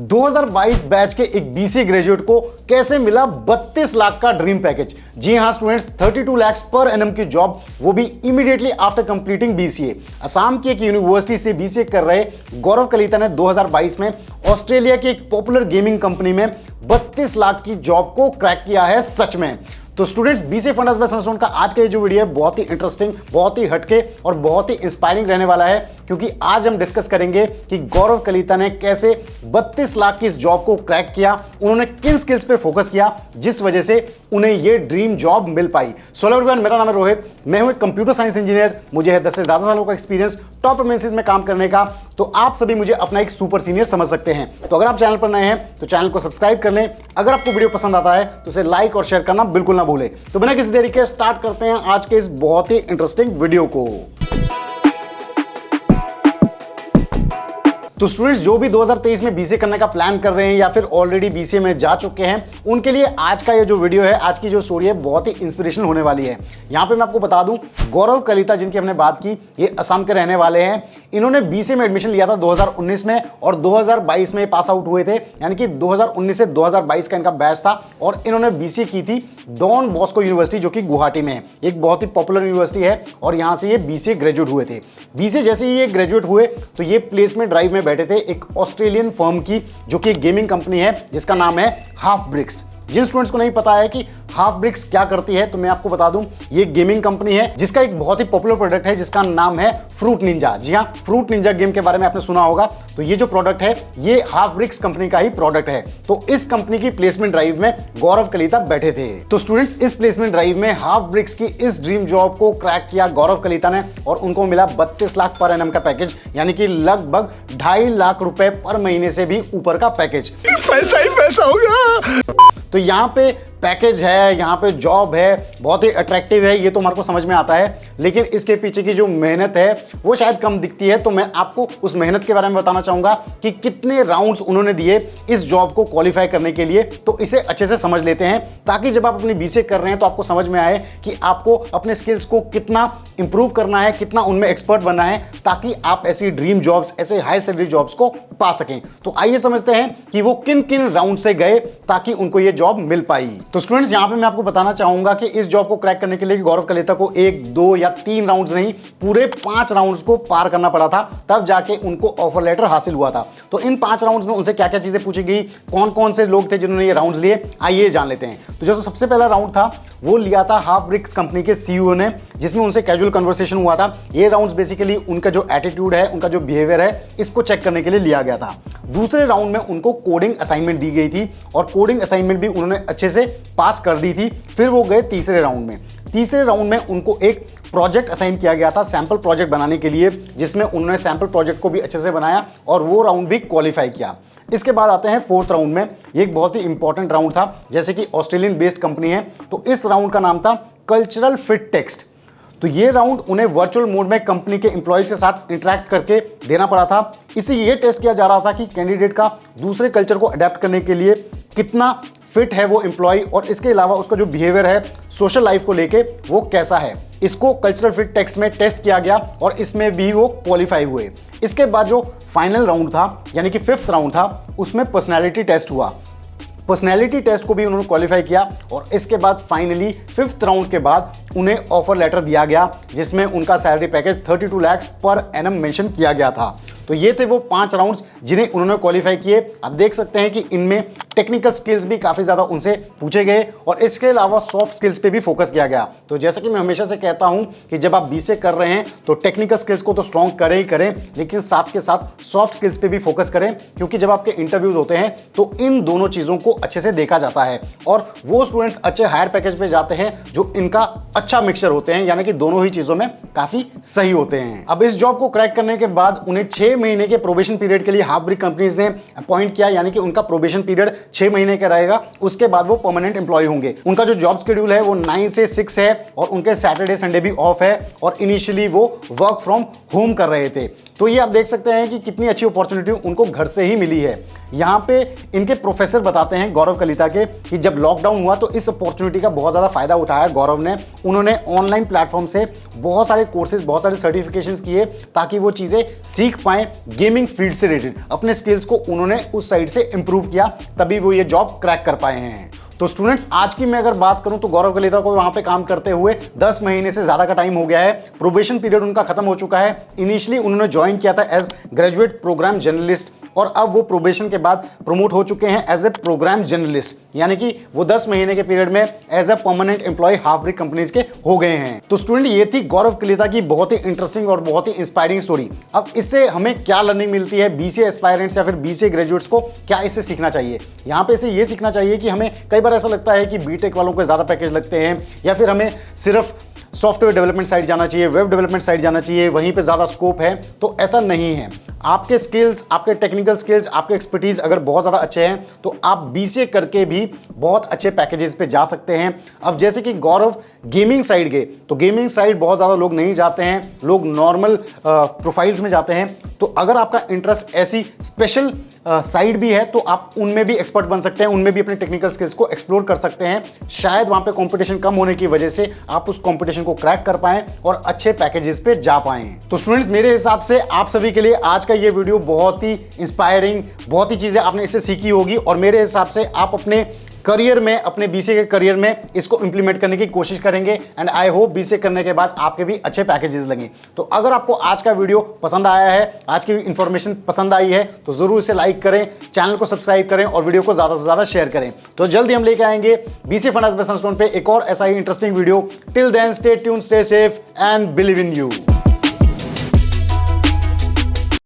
2022 batch के एक BCA graduate को कैसे मिला 32 लाख का ड्रीम पैकेज। जी हां स्टूडेंट्स, 32 लाख पर एनम की जॉब, वो भी immediately after completing BCA. Assam की एक यूनिवर्सिटी से बीसीए कर रहे गौरव कलिता ने 2022 में ऑस्ट्रेलिया की एक पॉपुलर गेमिंग कंपनी में 32 लाख की जॉब को क्रैक किया है सच में। तो students, BCA fundas bye Sunstone का आज का ये जो वीडियो है बहुत ही इंटरेस्टिंग, बहुत ही हटके और बहुत ही इंस्पायरिंग रहने वाला है, क्योंकि आज हम डिस्कस करेंगे कि गौरव कलिता ने कैसे 32 लाख की इस जॉब को क्रैक किया, उन्होंने किन स्किल्स पे फोकस किया जिस वजह से उन्हें ये ड्रीम जॉब मिल पाई। सो हेलो एवरीवन, मेरा नाम है रोहित, मैं हूं एक कंप्यूटर साइंस इंजीनियर, मुझे है 10 से ज्यादा सालों का एक्सपीरियंस टॉप एमएनसीज में काम करने का। तो आप सभी मुझे अपना एक सुपर सीनियर समझ सकते हैं। तो अगर आप चैनल पर नए हैं तो चैनल को सब्सक्राइब कर लें, अगर आपको वीडियो पसंद आता है तो उसे लाइक और शेयर करना बिल्कुल ना भूलें। तो बिना किसी देरी के स्टार्ट करते हैं आज के इस बहुत ही इंटरेस्टिंग वीडियो को। तो स्टूडेंट्स, जो भी 2023 में बीसीए करने का प्लान कर रहे हैं या फिर ऑलरेडी बीसीए में जा चुके हैं, उनके लिए आज का ये जो वीडियो है, आज की जो स्टोरी है, बहुत ही इंस्पिरेशनल होने वाली है। यहां पे मैं आपको बता दूं, गौरव कलिता जिनकी हमने बात की, ये असम के रहने वाले हैं। इन्होंने बीसीए में एडमिशन लिया था 2019 में और 2022 में पास आउट हुए थे, यानी कि 2019 से 2022 का इनका बैच था। और इन्होंने बीसीए की थी डॉन बॉस्को यूनिवर्सिटी, जो कि गुवाहाटी में है, एक बहुत ही पॉपुलर यूनिवर्सिटी है। और यहां से ये बीसीए ग्रेजुएट हुए थे। बीसीए जैसे ही ये ग्रेजुएट हुए तो ये प्लेसमेंट ड्राइव में बैठे थे एक ऑस्ट्रेलियन फर्म की, जो कि एक गेमिंग कंपनी है जिसका नाम है हाफ ब्रिक्स। जिन स्टूडेंट्स को नहीं पता है कि हाफ ब्रिक्स क्या करती है, तो मैं आपको बता दूं, ये गेमिंग कंपनी है जिसका एक बहुत ही पॉपुलर प्रोडक्ट है जिसका नाम है फ्रूट निंजा। जी हां, फ्रूट निंजा गेम के बारे में आपने सुना होगा। तो ये जो प्रोडक्ट है ये हाफ ब्रिक्स कंपनी का ही प्रोडक्ट है। तो इस कंपनी की प्लेसमेंट ड्राइव में गौरव कलिता बैठे थे। तो स्टूडेंट्स, इस प्लेसमेंट ड्राइव में हाफ ब्रिक्स की इस ड्रीम जॉब को क्रैक किया गौरव कलिता ने और उनको मिला 32 लाख पर एनम का पैकेज, यानी कि लगभग 2.5 लाख रुपए पर महीने से भी ऊपर का पैकेज। पैसा ही पैसा होगा। तो यहाँ पे पैकेज है, यहाँ पे जॉब है, बहुत ही अट्रैक्टिव है, ये तो हमारे को समझ में आता है। लेकिन इसके पीछे की जो मेहनत है वो शायद कम दिखती है। तो मैं आपको उस मेहनत के बारे में बताना चाहूंगा कि कितने राउंड्स उन्होंने दिए इस जॉब को क्वालिफाई करने के लिए। तो इसे अच्छे से समझ लेते हैं, ताकि जब आप अपनी बीसीए कर रहे हैं तो आपको समझ में आए कि आपको अपने स्किल्स को कितना इंप्रूव करना है, कितना उनमें एक्सपर्ट बनना है, ताकि आप ऐसी ड्रीम जॉब्स, ऐसे हाई सैलरी जॉब्स को पा सकें। तो आइए समझते हैं कि वो किन किन राउंड से गए ताकि उनको ये जॉब मिल पाई। तो स्टूडेंट्स, यहां पे मैं आपको बताना चाहूंगा कि इस जॉब को क्रैक करने के लिए गौरव कलिता को 1, 2 या 3 राउंड्स नहीं, पूरे 5 राउंड्स को पार करना पड़ा था, तब जाके उनको ऑफर लेटर हासिल हुआ था। तो इन 5 राउंड्स में उनसे क्या क्या चीजें पूछी गई, कौन कौन से लोग थे जिन्होंने ये राउंड्स लिए, आइए जान लेते हैं। तो जो सबसे पहला राउंड था वो लिया था हाफ ब्रिक्स कंपनी के सीईओ ने, जिसमें उनसे कैजुअल कन्वर्सेशन हुआ था। ये राउंड्स बेसिकली उनका जो एटीट्यूड है, उनका जो बिहेवियर है, इसको चेक करने के लिए लिया गया था। दूसरे राउंड में उनको कोडिंग असाइनमेंट दी गई थी और कोडिंग असाइनमेंट भी उन्होंने अच्छे से पास कर दी थी। फिर वो गए तीसरे राउंड में। तीसरे राउंड में उनको एक प्रोजेक्ट असाइन किया गया था सैंपल प्रोजेक्ट बनाने के लिए, जिसमें उन्होंने सैंपल प्रोजेक्ट को भी अच्छे से बनाया और वो राउंड भी क्वालिफाई किया। इसके बाद आते हैं फोर्थ राउंड में। ये एक बहुत ही इंपॉर्टेंट राउंड था, जैसे कि ऑस्ट्रेलियन बेस्ड कंपनी है, तो इस राउंड का नाम था कल्चरल फिट टेस्ट। तो ये राउंड उन्हें वर्चुअल मोड में कंपनी के एम्प्लॉयज के साथ इंटरेक्ट करके देना पड़ा था। इससे ये टेस्ट किया जा रहा था कि कैंडिडेट का दूसरे कल्चर को अडेप्ट करने के लिए कितना फिट है वो एम्प्लॉय, और इसके अलावा उसका जो बिहेवियर है सोशल लाइफ को लेके वो कैसा है। इसको कल्चरल फिट टेस्ट में टेस्ट किया गया और इसमें भी वो क्वालिफाई हुए। इसके बाद जो फाइनल राउंड था, यानी कि 5th राउंड था, उसमें पर्सनैलिटी टेस्ट हुआ। पर्सनैलिटी टेस्ट को भी उन्होंने क्वालिफाई किया और इसके बाद फाइनली 5th राउंड के बाद उन्हें ऑफर लेटर दिया गया, जिसमें उनका salary package 32 lakh per annum mention किया गया था। तो ये थे वो 5 राउंड्स जिन्हें उन्होंने क्वालिफाई किए। आप देख सकते हैं कि इनमें टेक्निकल स्किल्स भी काफ़ी ज़्यादा उनसे पूछे गए और इसके अलावा सॉफ्ट स्किल्स पे भी फोकस किया गया। तो जैसा कि मैं हमेशा से कहता हूं कि जब आप बीसीए कर रहे हैं तो टेक्निकल स्किल्स को तो स्ट्रॉन्ग करें ही करें, लेकिन साथ के साथ सॉफ्ट स्किल्स पे भी फोकस करें, क्योंकि जब आपके इंटरव्यूज होते हैं तो इन दोनों चीज़ों को अच्छे से देखा जाता है और वो स्टूडेंट्स अच्छे हायर पैकेज पे जाते हैं जो इनका अच्छा मिक्सचर होते हैं, यानी कि दोनों ही चीज़ों में काफ़ी सही होते हैं। अब इस जॉब को क्रैक करने के बाद उन्हें 6 महीने के प्रोबेशन पीरियड के लिए हाफ ब्रिक कंपनीज ने अपॉइंट किया, यानी कि उनका प्रोबेशन पीरियड 6 महीने का रहेगा। उसके बाद वो परमानेंट एम्प्लॉय होंगे। उनका जो जॉब शेड्यूल है वो 9 से 6 है और उनके सैटरडे संडे भी ऑफ है और इनिशियली वो वर्क फ्रॉम होम कर रहे थे। तो ये आप देख सकते हैं कि कितनी अच्छी अपॉर्चुनिटी उनको घर से ही मिली है। यहाँ पे इनके प्रोफेसर बताते हैं गौरव कलिता के कि जब लॉकडाउन हुआ तो इस अपॉर्चुनिटी का बहुत ज़्यादा फायदा उठाया गौरव ने। उन्होंने ऑनलाइन प्लेटफॉर्म से बहुत सारे कोर्सेज, बहुत सारे सर्टिफिकेशंस किए ताकि वो चीज़ें सीख पाएं गेमिंग फील्ड से रिलेटेड। अपने स्किल्स को उन्होंने उस साइड से इंप्रूव किया, तभी वो ये जॉब क्रैक कर पाए हैं। तो स्टूडेंट्स, आज की मैं अगर बात करूं तो गौरव कलिता को वहां पे काम करते हुए 10 महीने से ज्यादा का टाइम हो गया है। प्रोबेशन पीरियड उनका खत्म हो चुका है। इनिशियली उन्होंने ज्वाइन किया था एज ग्रेजुएट प्रोग्राम जर्नलिस्ट और अब वो प्रोबेशन के बाद प्रमोट हो चुके हैं एज ए प्रोग्राम जर्नलिस्ट, यानी कि वो 10 महीने के पीरियड में as a permanent employee Halfbrick companies के हो गए हैं। तो स्टूडेंट, ये थी गौरव कलिता की बहुत ही इंटरेस्टिंग और बहुत ही इंस्पायरिंग स्टोरी। अब इससे हमें क्या लर्निंग मिलती है, बीसीए एस्पायरेंट्स या फिर बीसीए ग्रेजुएट्स को क्या इससे सीखना चाहिए? यहाँ पे इसे ये सीखना चाहिए कि हमें कई बार ऐसा लगता है कि बीटेक वालों को ज़्यादा पैकेज लगते हैं या फिर हमें सिर्फ सॉफ्टवेयर डेवलपमेंट साइड जाना चाहिए, वेब डेवलपमेंट साइड जाना चाहिए, वहीं पे ज़्यादा स्कोप है। तो ऐसा नहीं है। आपके स्किल्स, आपके टेक्निकल स्किल्स, आपके एक्सपर्टीज अगर बहुत ज़्यादा अच्छे हैं तो आप बीसीए करके भी बहुत अच्छे पैकेजेस पे जा सकते हैं। अब जैसे कि गौरव गेमिंग साइड गए तो गेमिंग साइड बहुत ज़्यादा लोग नहीं जाते हैं, लोग नॉर्मल प्रोफाइल्स में जाते हैं। तो अगर आपका इंटरेस्ट ऐसी स्पेशल साइड भी है तो आप उनमें भी एक्सपर्ट बन सकते हैं, उनमें भी अपने टेक्निकल स्किल्स को एक्सप्लोर कर सकते हैं। शायद वहां पे कंपटीशन कम होने की वजह से आप उस कंपटीशन को क्रैक कर पाएं और अच्छे पैकेजेस पे जा पाएं। तो स्टूडेंट्स, मेरे हिसाब से आप सभी के लिए आज का ये वीडियो बहुत ही इंस्पायरिंग, बहुत ही चीजें आपने इससे सीखी होगी और मेरे हिसाब से आप अपने करियर में, अपने बीसीए के करियर में इसको इंप्लीमेंट करने की कोशिश करेंगे एंड आई होप बीसीए करने के बाद आपके भी अच्छे पैकेजेस लगें। तो अगर आपको आज का वीडियो पसंद आया है, आज की इंफॉर्मेशन पसंद आई है तो जरूर इसे लाइक करें, चैनल को सब्सक्राइब करें और वीडियो को ज़्यादा से ज़्यादा शेयर करें। तो जल्दी हम लेके आएंगे बीसीए फंडास पे सनस्टोन पे एक और ऐसा ही interesting video. Till then stay tuned, stay safe and believe in you.